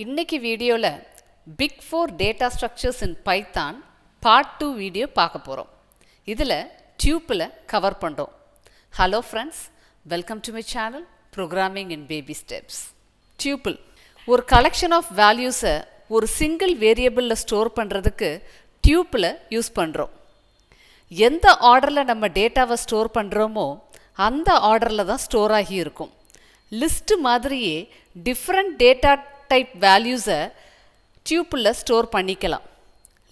இன்னைக்கு வீடியோல Big 4 Data Structures in Python Part 2 video பார்க்க போறோம். இதில் Tuple கவர் பண்றோம். Hello friends, welcome to my channel Programming in Baby Steps. Tuple ஒரு collection of values ஒரு single variableல ஸ்டோர் பண்றதுக்கு Tuple யூஸ் பண்றோம். எந்த ஆர்டர்ல நம்ம டேட்டாவை ஸ்டோர் பண்றோமோ அந்த ஆர்டர்ல தான் ஸ்டோர் ஆகி இருக்கும். லிஸ்ட் மாதிரியே டிஃப்ரெண்ட் டேட்டா டைப் வேல்யூஸை டியூப்பிளில் ஸ்டோர் பண்ணிக்கலாம்.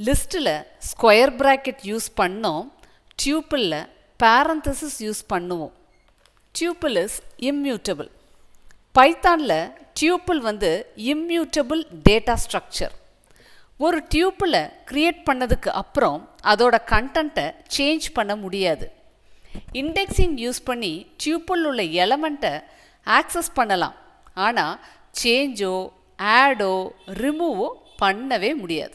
லிஸ்ட்டில் ஸ்கொயர் ப்ராக்கெட் யூஸ் பண்ணோம், டியூப்பிளில் பேரந்தசிஸ் யூஸ் பண்ணுவோம். Tuple is immutable. பைத்தானில் டியூப்பிள் இம்மியூட்டபிள் டேட்டா ஸ்ட்ரக்சர். ஒரு டியூப்பிளை க்ரியேட் பண்ணதுக்கு அப்புறம் அதோட கண்டென்ட்டை சேஞ்ச் பண்ண முடியாது. இண்டெக்ஸிங் யூஸ் பண்ணி டியூப்பிள் உள்ள எலமெண்ட்டை ஆக்சஸ் பண்ணலாம், ஆனால் சேஞ்சோ ஆடோ ரிமூவோ பண்ணவே முடியாது.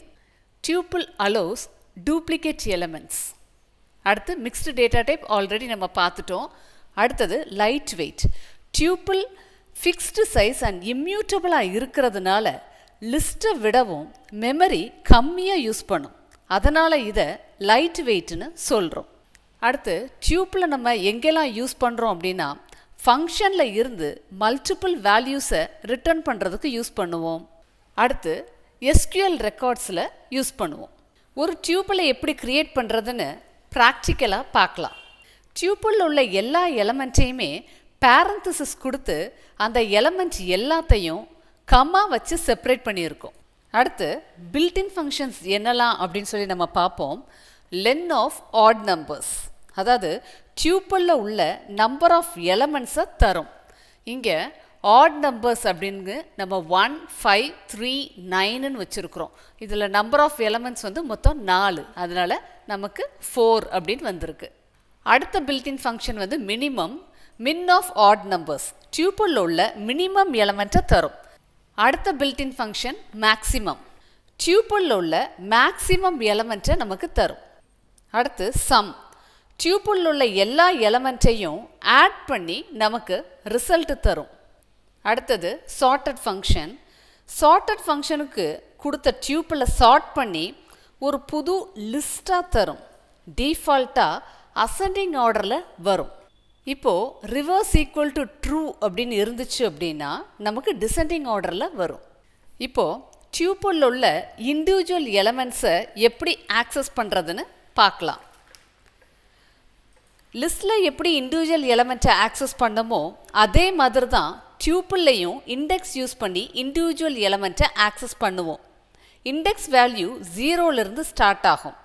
Tuple allows duplicate elements. அடுத்து மிக்ஸ்டு டேட்டா டைப் ஆல்ரெடி நம்ம பார்த்துட்டோம். அடுத்தது light weight. Tuple fixed size and இம்மியூட்டபிளாக இருக்கிறதுனால லிஸ்ட்டை விடவும் மெமரி கம்மியாக யூஸ் பண்ணும். அதனால் இதை லைட் வெயிட்னு சொல்கிறோம். அடுத்து டியூப்பில் நம்ம எங்கெல்லாம் யூஸ் பண்ணுறோம் அப்படின்னா ஃபங்க்ஷனில் இருந்து மல்டிபிள் வேல்யூஸை ரிட்டர்ன் பண்ணுறதுக்கு யூஸ் பண்ணுவோம். அடுத்து எஸ்கியூஎல் ரெக்கார்ட்ஸில் யூஸ் பண்ணுவோம். ஒரு டியூப்பிளை எப்படி க்ரியேட் பண்ணுறதுன்னு ப்ராக்டிக்கலாக பார்க்கலாம். டியூப்பிளில் உள்ள எல்லா எலமெண்ட்டையுமே பேரந்தசிஸ் கொடுத்து அந்த எலமெண்ட் எல்லாத்தையும் கம்மா வச்சு செப்பரேட் பண்ணியிருக்கோம். அடுத்து பில்டின் ஃபங்க்ஷன்ஸ் என்னலாம் அப்படின்னு சொல்லி நம்ம பார்ப்போம். லென் ஆஃப் ஆட் நம்பர்ஸ், அதாவது டியூப்பிளில் உள்ள நம்பர் ஆஃப் எலமெண்ட்ஸை தரும். இங்கே ஆட் நம்பர்ஸ் அப்படின்னு நம்ம 1, 5, 3, 9ன்னு வச்சுருக்குறோம். இதில் நம்பர் ஆஃப் எலமெண்ட்ஸ் மொத்தம் 4, அதனால் நமக்கு 4 அப்படின்னு வந்திருக்கு. அடுத்த built-in function minimum, min of odd numbers, டியூப்பிளில் உள்ள மினிமம் எலமெண்ட்டை தரும். அடுத்த பில்டின் ஃபங்க்ஷன் மேக்ஸிமம், டியூப்பிளில் உள்ள மேக்ஸிமம் எலமெண்ட்டை நமக்கு தரும். அடுத்து சம், டியூப்பிளில் உள்ள எல்லா எலமெண்ட்டையும் ஆட் பண்ணி நமக்கு ரிசல்ட் தரும். அடுத்தது சார்ட்டட் ஃபங்க்ஷன். சார்ட்டட் ஃபங்க்ஷனுக்கு கொடுத்த டியூப்பிளை சார்ட் பண்ணி ஒரு புது லிஸ்ட்டாக தரும். டிஃபால்ட்டாக அசெண்டிங் ஆர்டரில் வரும். இப்போது ரிவர்ஸ் ஈக்குவல் டு ட்ரூ அப்படின்னு இருந்துச்சு அப்படின்னா நமக்கு டிசெண்டிங் ஆர்டரில் வரும். இப்போது டியூப்பிளில் உள்ள இண்டிவிஜுவல் எலமெண்ட்ஸை எப்படி ஆக்சஸ் பண்ணுறதுன்னு பார்க்கலாம். லிஸ்ட்டில் எப்படி இண்டிவிஜுவல் எலமெண்ட்டை ஆக்சஸ் பண்ணமோ அதே மாதிரி தான் டியூப்பிள்லையும் இண்டெக்ஸ் யூஸ் பண்ணி இண்டிவிஜுவல் எலமெண்ட்டை ஆக்சஸ் பண்ணுவோம். இண்டெக்ஸ் வேல்யூ 0லேருந்து ஸ்டார்ட் ஆகும்.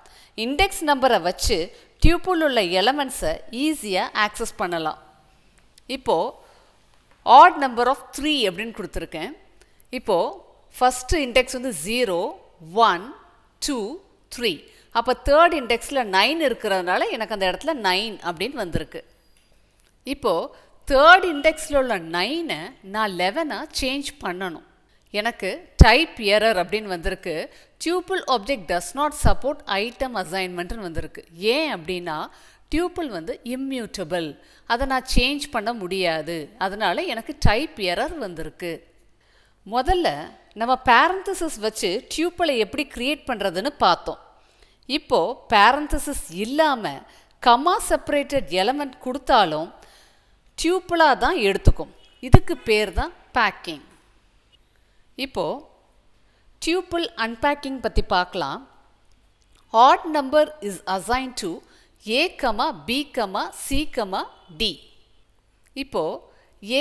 இண்டெக்ஸ் நம்பரை வச்சு டியூப்பிள் உள்ள எலமெண்ட்ஸை ஈஸியாக ஆக்சஸ் பண்ணலாம். இப்போது ஆட் நம்பர் ஆஃப் 3 அப்படின்னு கொடுத்துருக்கேன். இப்போது ஃபஸ்ட்டு இண்டெக்ஸ் 0, 1, 2, 3. அப்போ தேர்ட் இண்டெக்ஸில் 9 இருக்கிறதுனால எனக்கு அந்த இடத்துல 9 அப்படின்னு வந்திருக்கு. இப்போது தேர்ட் இண்டெக்ஸில் உள்ள 9ஐ நான் 11ஆக சேஞ்ச் பண்ணணும். எனக்கு டைப் எரர் அப்படின்னு வந்திருக்கு. Tuple object does not support item அசைன்மெண்ட்னு வந்திருக்கு. ஏன் அப்படின்னா டியூப்பிள் இம்மியூட்டபிள், அதை நான் சேஞ்ச் பண்ண முடியாது, அதனால் எனக்கு டைப் எரர் வந்திருக்கு. முதல்ல நம்ம பேரந்தசிஸ் வச்சு டியூப்பிளை எப்படி க்ரியேட் பண்ணுறதுன்னு பார்த்தோம். இப்போது பேரந்தசிஸ் இல்லாமல் கம்மா செப்பரேட்டட் எலமெண்ட் கொடுத்தாலும் டியூப்பிளாக தான் எடுத்துக்கும். இதுக்கு பேர் தான் பேக்கிங். இப்போது டியூப்பிள் அன்பேக்கிங் பற்றி பார்க்கலாம். Add number is assign to A, B, C, D. இப்போது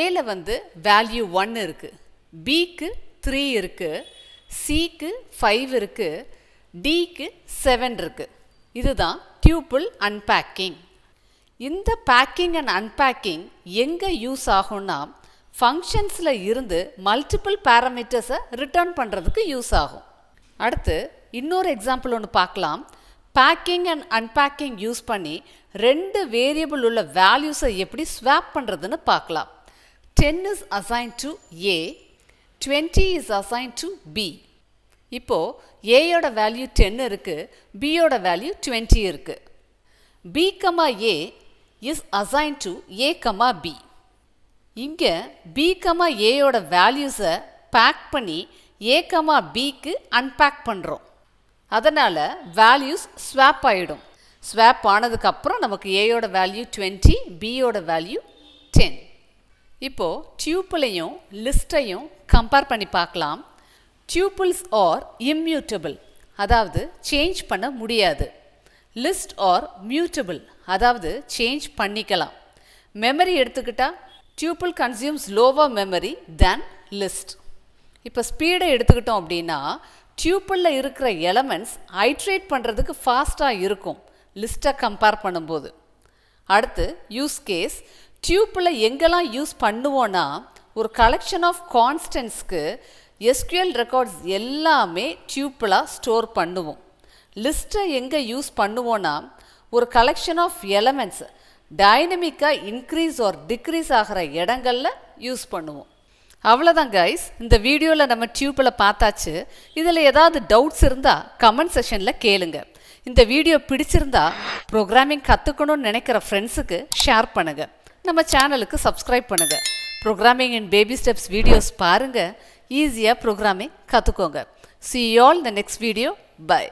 ஏல வேல்யூ 1 இருக்குது, பிக்கு 3 இருக்குது, சிக்கு 5 இருக்குது, டிக்கு 7 இருக்குது. இதுதான் டியூப்பிள் அன்பேக்கிங். இந்த பேக்கிங் அண்ட் அன்பேக்கிங் எங்கே யூஸ் ஆகும்னா ஃபங்க்ஷன்ஸில் இருந்து மல்டிபிள் பேராமீட்டர்ஸை ரிட்டர்ன் பண்ணுறதுக்கு யூஸ் ஆகும். அடுத்து இன்னொரு எக்ஸாம்பிள் ஒன்று பார்க்கலாம். பேக்கிங் அண்ட் அன்பேக்கிங் யூஸ் பண்ணி 2 வேரியபிள் உள்ள வேல்யூஸை எப்படி ஸ்வாப் பண்ணுறதுன்னு பார்க்கலாம். 10 is assign to A, 20 is assign to B. இப்போது ஏயோட வேல்யூ 10 இருக்குது, பியோட வேல்யூ 20 இருக்குது. B, A is assign to A, B. இங்கே B, Aயோட வேல்யூஸை பேக் பண்ணி A, Bக்கு அன்பேக் பண்ணுறோம். அதனால் வேல்யூஸ் ஸ்வாப் ஆகிடும். ஸ்வாப் ஆனதுக்கு அப்புறம் நமக்கு ஏயோட வேல்யூ 20, பியோட வேல்யூ 10. இப்போது டியூப்பிளையும் லிஸ்ட்டையும் கம்பேர் பண்ணி பார்க்கலாம். டியூப்பிள்ஸ் ஆர் இம்மியூட்டபிள், அதாவது சேஞ்ச் பண்ண முடியாது. லிஸ்ட் ஆர் மியூட்டபிள், அதாவது சேஞ்ச் பண்ணிக்கலாம். மெமரி எடுத்துக்கிட்டால் டியூப்பிள் கன்சியூம்ஸ் லோவர் மெமரி தேன் லிஸ்ட். இப்போ ஸ்பீடை எடுத்துக்கிட்டோம் அப்படின்னா டியூப்பிளில் இருக்கிற எலமெண்ட்ஸ் ஐட்ரேட் பண்ணுறதுக்கு ஃபாஸ்ட்டாக இருக்கும் லிஸ்ட்டை கம்பேர் பண்ணும்போது. அடுத்து யூஸ் கேஸ். டியூப்பில் எங்கெல்லாம் யூஸ் பண்ணுவோன்னா ஒரு கலெக்ஷன் ஆஃப் கான்ஸ்டன்ட்ஸ்க்கு எஸ்கியூஎல் ரெக்கார்ட்ஸ் எல்லாமே டியூப்பிளாக ஸ்டோர் பண்ணுவோம். லிஸ்ட்டை எங்கே யூஸ் பண்ணுவோன்னா ஒரு கலெக்ஷன் ஆஃப் எலமெண்ட்ஸ் டைனமிக்காக இன்க்ரீஸ் ஆர் டிக்ரீஸ் ஆகிற இடங்களில் யூஸ் பண்ணுவோம். அவ்வளோதான் கைஸ், இந்த வீடியோவில் நம்ம டியூப்பில் பார்த்தாச்சு. இதில் ஏதாவது டவுட்ஸ் இருந்தால் கமெண்ட் செஷனில் கேளுங்க. இந்த வீடியோ பிடிச்சிருந்தா ப்ரோக்ராமிங் கற்றுக்கணும்னு நினைக்கிற ஃப்ரெண்ட்ஸுக்கு ஷேர் பண்ணுங்கள். நம்ம சேனலுக்கு சப்ஸ்கிரைப் பண்ணுங்கள். ப்ரோக்ராமிங் இன் பேபி ஸ்டெப்ஸ் வீடியோஸ் பாருங்கள். ஈஸியாக ப்ரோக்ராமிங் கற்றுக்கோங்க. See you all in the next video. Bye.